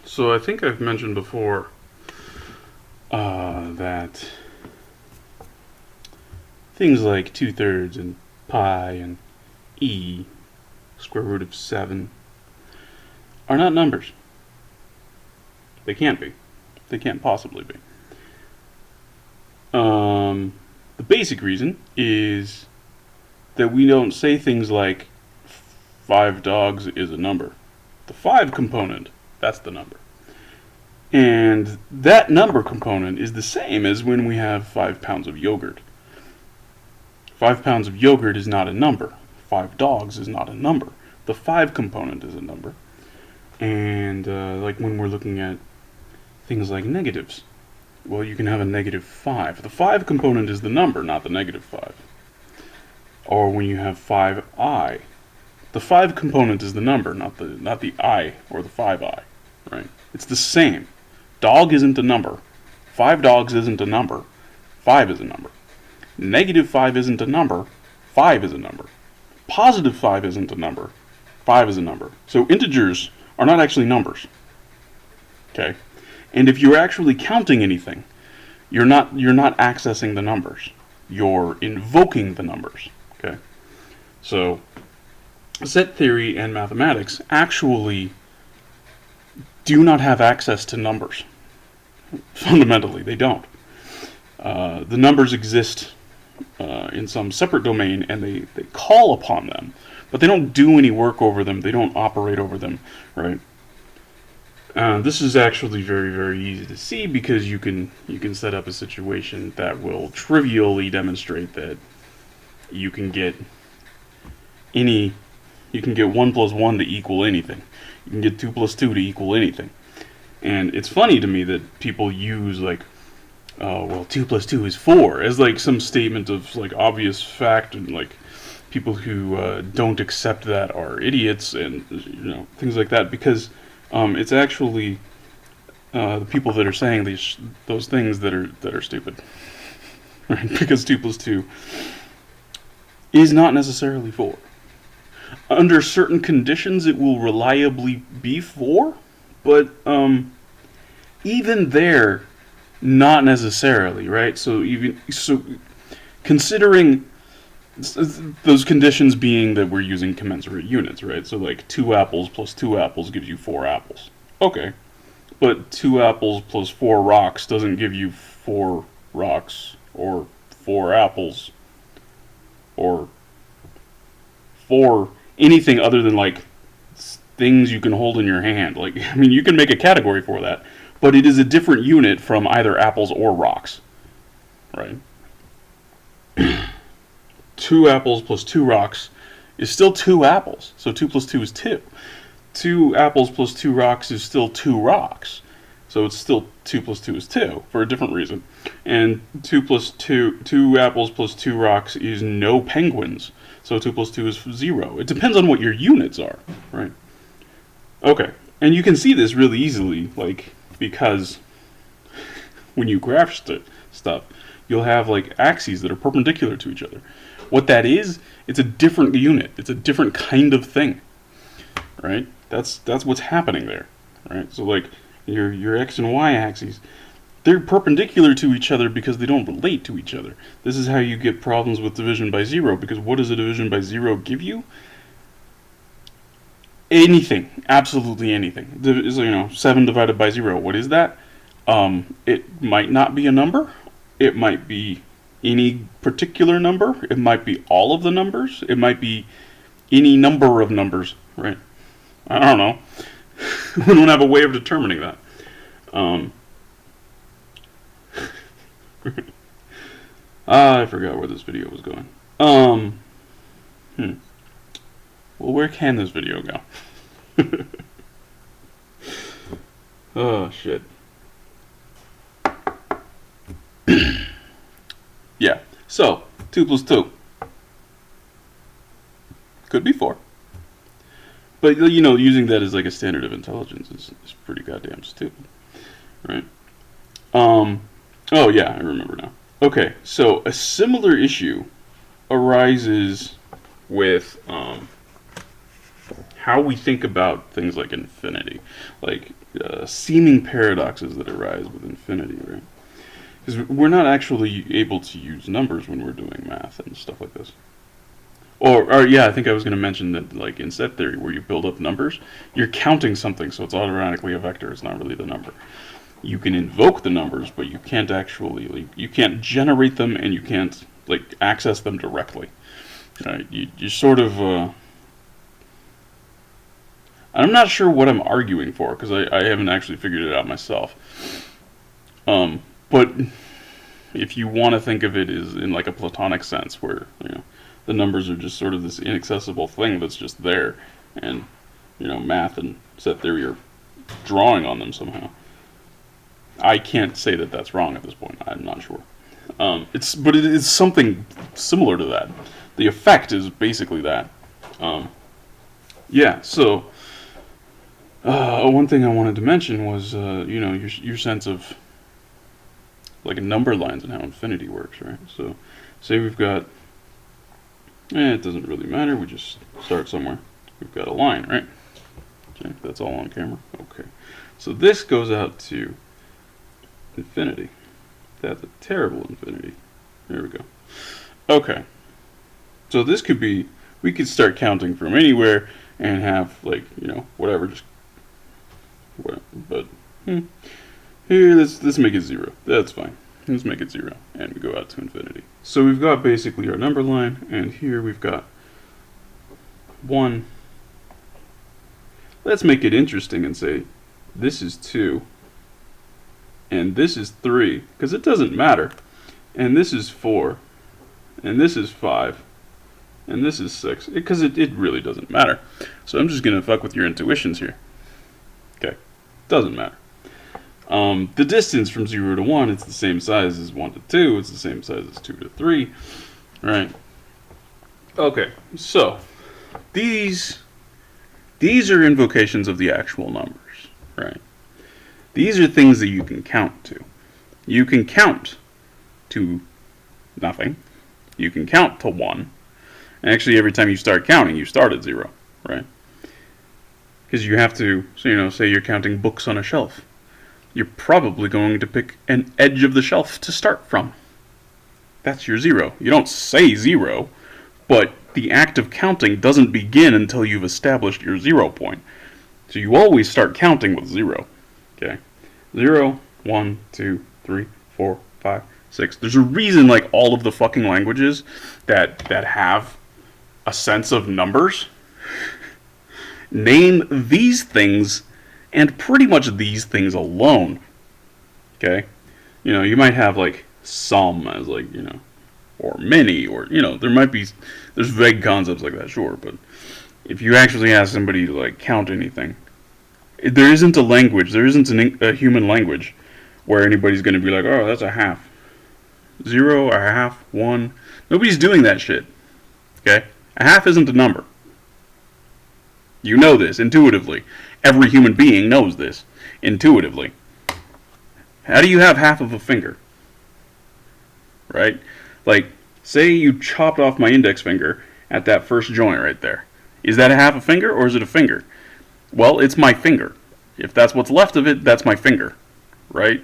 So I think I've mentioned before that things like 2/3 and pi and e, square root of 7, are not numbers. They can't be. They can't possibly be. The basic reason is that we don't say things like 5 dogs is a number. The 5 component, that's the number. And that number component is the same as when we have 5 pounds of yogurt. 5 pounds of yogurt is not a number. 5 dogs is not a number. The 5 component is a number. And like when we're looking at things like negatives, well, you can have a -5. The 5 component is the number, not the -5. Or when you have 5i, the 5 component is the number, not the I or the 5i, right? It's the same. Dog isn't a number. 5 dogs isn't a number. 5 is a number. -5 isn't a number. 5 is a number. +5 isn't a number. 5 is a number. So integers are not actually numbers. Okay? And if you're actually counting anything, you're not accessing the numbers. You're invoking the numbers. Okay? So set theory and mathematics actually do not have access to numbers. Fundamentally, they don't. The numbers exist in some separate domain, and they call upon them, but they don't do any work over them. They don't operate over them, right? This is actually very, very easy to see because you can set up a situation that will trivially demonstrate that you can get 1 plus 1 to equal anything. You can get 2 plus 2 to equal anything. And it's funny to me that people use like, oh, well, 2 plus 2 is 4 as like some statement of like obvious fact, and like people who don't accept that are idiots, and things like that, because it's actually the people that are saying those things that are stupid, right? Because 2 plus 2 is not necessarily 4. Under certain conditions, it will reliably be 4, but even there, not necessarily, right? So considering those conditions being that we're using commensurate units, right? So like 2 apples plus 2 apples gives you 4 apples. Okay, but 2 apples plus 4 rocks doesn't give you 4 rocks or 4 apples or 4 anything other than like things you can hold in your hand. Like, I mean, you can make a category for that, but it is a different unit from either apples or rocks, right? 2 apples plus 2 rocks is still 2 apples, so 2 plus 2 is 2. 2 apples plus 2 rocks is still 2 rocks, so it's still 2 plus 2 is 2 for a different reason. And 2 apples plus 2 rocks is no penguins, so 2 plus 2 is 0. It depends on what your units are, right? Okay, and you can see this really easily, like, because when you graph stuff, you'll have like axes that are perpendicular to each other. What that is, it's a different unit. It's a different kind of thing, right? That's what's happening there, right? So like your x and y axes, they're perpendicular to each other because they don't relate to each other. This is how you get problems with division by 0, because what does a division by 0 give you? Anything, absolutely anything. 7 divided by 0, what is that? It might not be a number. It might be any particular number. It might be all of the numbers. It might be any number of numbers, right? I don't know. We don't have a way of determining that. I forgot where this video was going. Well, where can this video go? Oh, shit. Yeah, so 2 plus 2 could be 4. But, using that as like a standard of intelligence is pretty goddamn stupid, right? Oh, yeah, I remember now. Okay, so a similar issue arises with how we think about things like infinity, like seeming paradoxes that arise with infinity, right? Because we're not actually able to use numbers when we're doing math and stuff like this. Or yeah, I think I was going to mention that, like in set theory, where you build up numbers, you're counting something, so it's automatically a vector. It's not really the number. You can invoke the numbers, but you can't actually, like, you can't generate them, and you can't like access them directly. Right? You sort of. I'm not sure what I'm arguing for because I haven't actually figured it out myself. But if you want to think of it as in like a Platonic sense, where the numbers are just sort of this inaccessible thing that's just there, and math and set theory are drawing on them somehow. I can't say that that's wrong at this point. I'm not sure. But it is something similar to that. The effect is basically that. Yeah. So one thing I wanted to mention was your sense of like number lines and how infinity works, right? So say we've got. It doesn't really matter. We just start somewhere. We've got a line, right? Okay, that's all on camera. Okay. So this goes out to infinity. That's a terrible infinity. There we go. Okay. So this could be, we could start counting from anywhere and have like, whatever, just whatever. But here, let's make it 0. That's fine. Let's make it 0, and we go out to infinity. So we've got basically our number line, and here we've got 1. Let's make it interesting and say this is 2, and this is 3, because it doesn't matter. And this is 4, and this is 5, and this is 6, because it really doesn't matter. So I'm just going to fuck with your intuitions here. Okay, doesn't matter. The distance from 0 to 1, it's the same size as 1 to 2, it's the same size as 2 to 3, right? Okay, so these are invocations of the actual numbers, right? These are things that you can count to. You can count to nothing. You can count to 1. And actually, every time you start counting, you start at 0, right? Because you have to, say you're counting books on a shelf. You're probably going to pick an edge of the shelf to start from. That's your 0. You don't say 0, but the act of counting doesn't begin until you've established your 0 point. So you always start counting with 0. Okay? 0, 1, 2, 3, 4, 5, 6. There's a reason, like, all of the fucking languages that have a sense of numbers name these things and pretty much these things alone. Okay? You might have like some as like, or many, or, there's vague concepts like that, sure, but if you actually ask somebody to like count anything, there isn't a language, there isn't a human language where anybody's going to be like, oh, that's a half. 0, a half, 1. Nobody's doing that shit. Okay? A half isn't a number. You know this intuitively. Every human being knows this intuitively. How do you have half of a finger? Right? Like, say you chopped off my index finger at that first joint right there. Is that a half a finger or is it a finger? Well, it's my finger. If that's what's left of it, that's my finger. Right?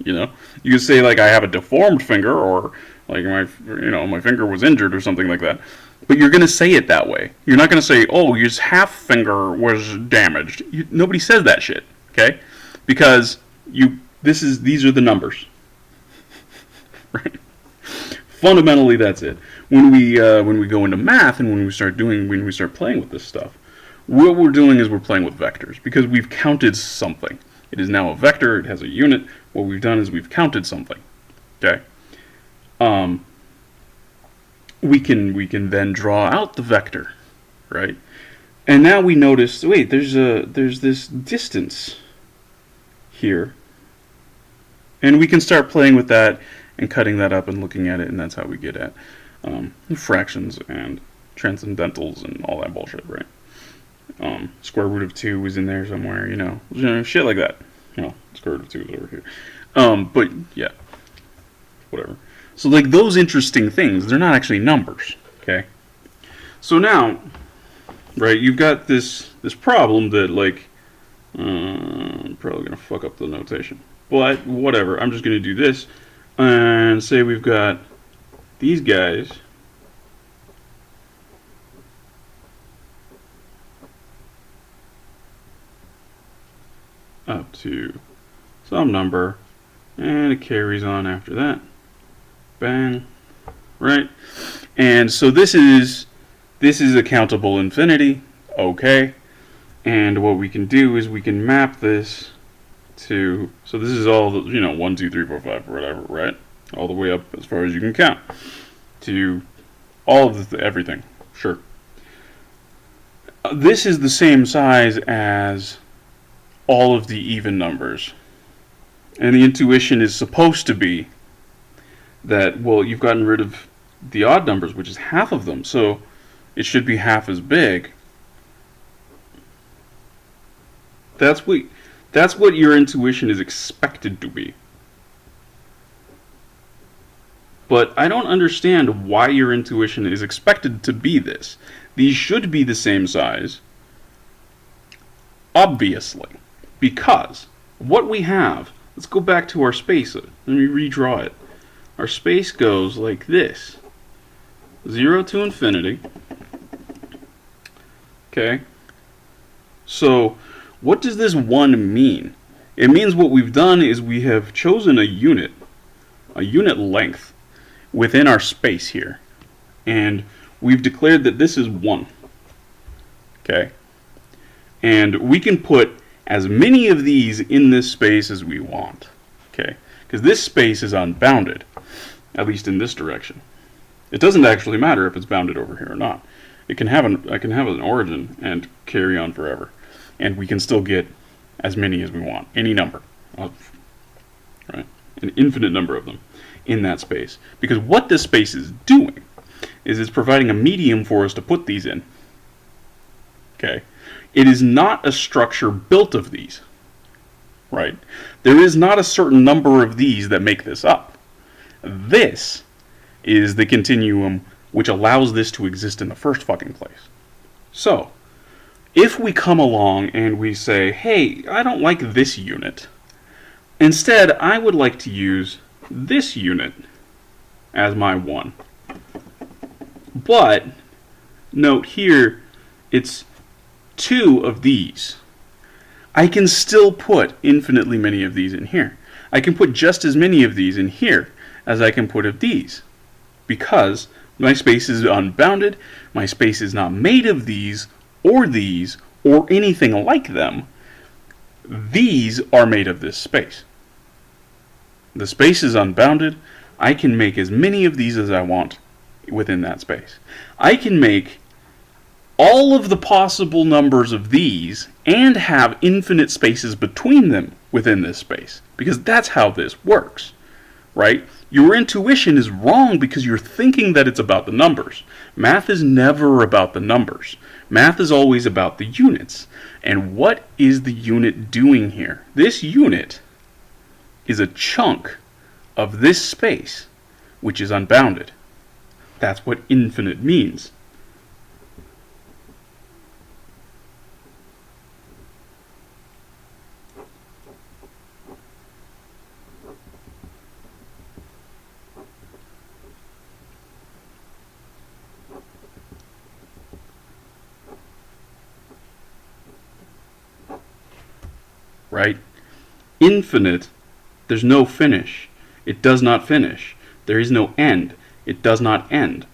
You can say like I have a deformed finger, or like my finger was injured or something like that. But you're going to say it that way. You're not going to say, oh, your half finger was damaged. Nobody says that shit, okay? Because these are the numbers. Right? Fundamentally, that's it. When we go into math and when we start playing with this stuff, what we're doing is we're playing with vectors because we've counted something. It is now a vector. It has a unit. What we've done is we've counted something. Okay. We can then draw out the vector, right? And now we notice, wait, there's this distance here, and we can start playing with that and cutting that up and looking at it, and that's how we get at fractions and transcendentals and all that bullshit, right? Square root of 2 is in there somewhere, shit like that. Square root of 2 is over here. But yeah, whatever. So like those interesting things, they're not actually numbers, okay? So now, right? You've got this problem that, like, I'm probably gonna fuck up the notation, but whatever. I'm just gonna do this and say we've got these guys up to some number, and it carries on after that. Bang, right? And so this is a countable infinity, okay? And what we can do is we can map this to, so this is all, 1, 2, 3, 4, 5, whatever, right? All the way up as far as you can count to all of everything, sure. This is the same size as all of the even numbers. And the intuition is supposed to be that, well, you've gotten rid of the odd numbers, which is half of them, so it should be half as big. That's what your intuition is expected to be. But I don't understand why your intuition is expected to be this. These should be the same size, obviously, because what we have, let's go back to our space. Let me redraw it. Our space goes like this. 0 to infinity. Okay? So, what does this 1 mean? It means what we've done is we have chosen a unit length within our space here. And we've declared that this is 1. Okay? And we can put as many of these in this space as we want. Okay? Because this space is unbounded, at least in this direction. It doesn't actually matter if it's bounded over here or not. I can have an origin and carry on forever. And we can still get as many as we want, any number, right? An infinite number of them in that space. Because what this space is doing is it's providing a medium for us to put these in. Okay? It is not a structure built of these, right? There is not a certain number of these that make this up. This is the continuum which allows this to exist in the first fucking place. So, if we come along and we say, hey, I don't like this unit. Instead, I would like to use this unit as my 1. But, note here, it's 2 of these. I can still put infinitely many of these in here. I can put just as many of these in here as I can put of these. Because my space is unbounded, my space is not made of these, or anything like them. These are made of this space. The space is unbounded. I can make as many of these as I want within that space. I can make all of the possible numbers of these and have infinite spaces between them within this space. Because that's how this works, right? Your intuition is wrong because you're thinking that it's about the numbers. Math is never about the numbers. Math is always about the units. And what is the unit doing here? This unit is a chunk of this space, which is unbounded. That's what infinite means. Right? Infinite, there's no finish. It does not finish. There is no end. It does not end.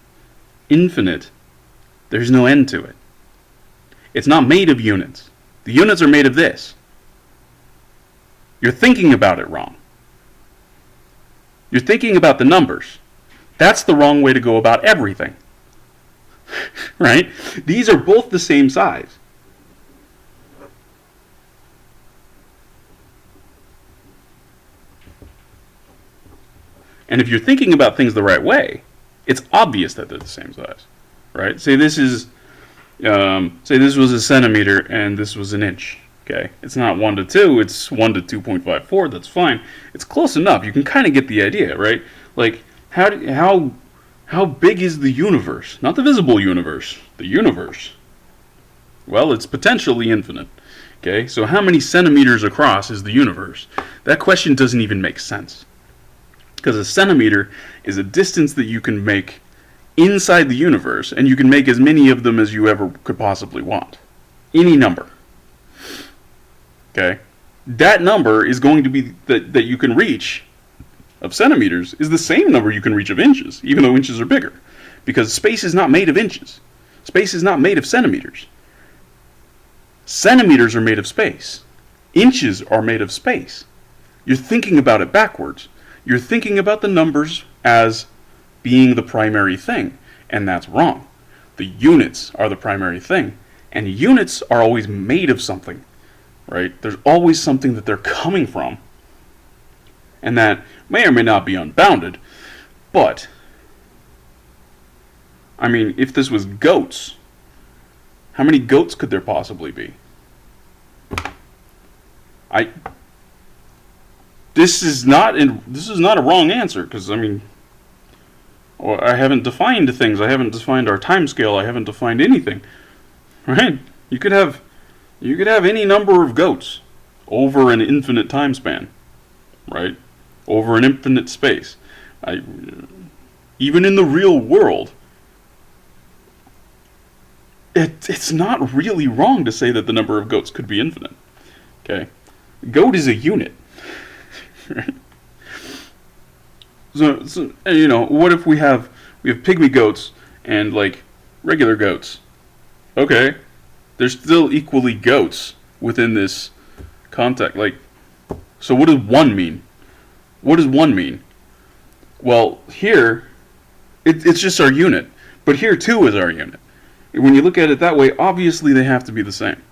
Infinite, there's no end to it. It's not made of units. The units are made of this. You're thinking about it wrong. You're thinking about the numbers. That's the wrong way to go about everything. Right? These are both the same size. And if you're thinking about things the right way, it's obvious that they're the same size, right? Say this was a centimeter and this was an inch. Okay, it's not 1 to 2; it's 1 to 2.54. That's fine. It's close enough. You can kind of get the idea, right? Like how big is the universe? Not the visible universe. The universe. Well, it's potentially infinite. Okay, so how many centimeters across is the universe? That question doesn't even make sense. Because a centimeter is a distance that you can make inside the universe, and you can make as many of them as you ever could possibly want. Any number. Okay? That number is going to be that you can reach of centimeters is the same number you can reach of inches, even though inches are bigger. Because space is not made of inches. Space is not made of centimeters. Centimeters are made of space. Inches are made of space. You're thinking about it backwards. You're thinking about the numbers as being the primary thing, and that's wrong. The units are the primary thing, and units are always made of something, right? There's always something that they're coming from, and that may or may not be unbounded, but, I mean, if this was goats, how many goats could there possibly be? This is not a wrong answer, because, I mean, I haven't defined things. I haven't defined our time scale. I haven't defined anything. Right? You could have any number of goats over an infinite time span. Right? Over an infinite space. Even in the real world, it's not really wrong to say that the number of goats could be infinite. Okay? Goat is a unit. Right? So you know, what if we have pygmy goats and like regular goats? Okay, they're still equally goats within this context. Like, so what does one mean? What does one mean? Well, here it's just our unit, but here two is our unit. When you look at it that way, obviously they have to be the same.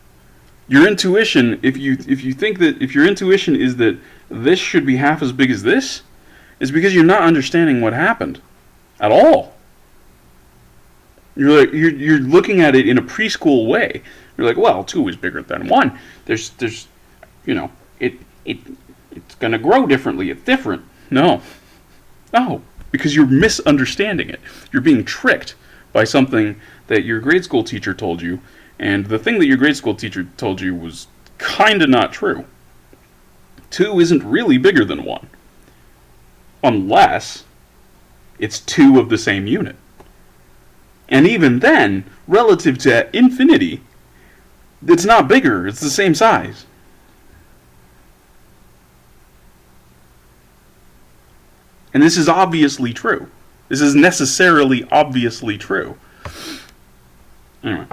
Your intuition, if you think that if your intuition is that this should be half as big as this, is because you're not understanding what happened at all. You're looking at it in a preschool way. You're like, well, 2 is bigger than 1. There's you know, it's gonna grow differently. It's different. No, because you're misunderstanding it. You're being tricked by something that your grade school teacher told you, and the thing that your grade school teacher told you was kinda not true. 2 isn't really bigger than 1. Unless it's 2 of the same unit. And even then, relative to infinity, it's not bigger, it's the same size. And this is obviously true. This is necessarily obviously true. Anyway.